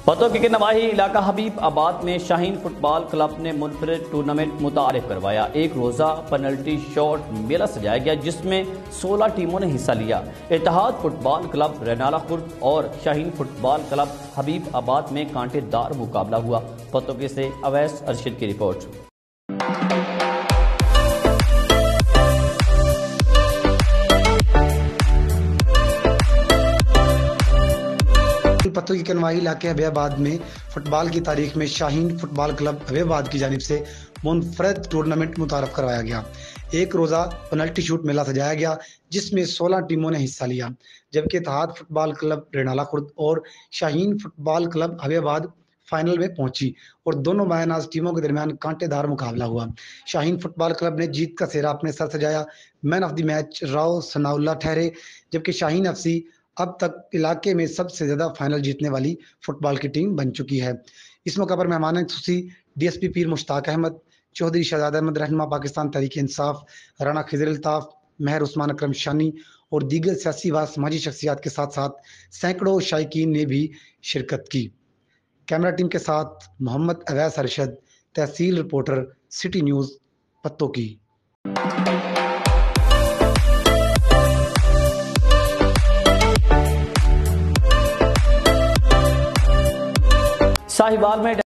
पतों के नवाही इलाका हबीब आबाद में शाहीन फुटबॉल क्लब ने मुनफरिद टूर्नामेंट मुतारिफ करवाया। एक रोज़ा पेनल्टी शॉट मेला सजाया गया जिसमें 16 टीमों ने हिस्सा लिया। इत्तेहाद फुटबॉल क्लब रेनाला खुर्द और शाहीन फुटबॉल क्लब हबीब आबाद में कांटेदार मुकाबला हुआ। पतों के से अवैस अरशद की रिपोर्ट। पत्तों की कनवाही इलाके हबीबाबाद में फुटबॉल की तारीख में शाहीन फुटबॉल क्लब हबीबाबाद की जानिब से मुनफरद टूर्नामेंट मुतारफ करवाया गया। एक रोज़ा पेनल्टी शूट मेला सजाया गया जिसमें 16 टीमों ने हिस्सा लिया, जबकि इत्तेहाद फुटबॉल क्लब रेनाला खुर्द और Shaheen football club Habibabad final में पहुंची और दोनों मायनाज टीमों के दरमियान कांटेदार मुकाबला हुआ। शाहीन फुटबॉल क्लब ने जीत का सेहरा अपने सर सजाया। Man of the match Rao Sanaullah ठहरे, जबकि शाहीन एफसी अब तक इलाके में सबसे ज्यादा फाइनल जीतने वाली फुटबॉल की टीम बन चुकी है। इस मौके पर मेहमान खुसूसी डीएसपी पीर मुश्ताक अहमद, चौधरी शहजाद अहमद रहनुमा पाकिस्तान तहरीक इंसाफ, राना खिजर अल्ताफ, मेहर उस्मान अकरम शानी और दीगर सियासी व समाजी शख्सियात के साथ साथ सैकड़ों शायकीन ने भी शिरकत की। कैमरा टीम के साथ मोहम्मद अवैस अरशद, तहसील रिपोर्टर, सिटी न्यूज़, पत्तों की। साहिवाल में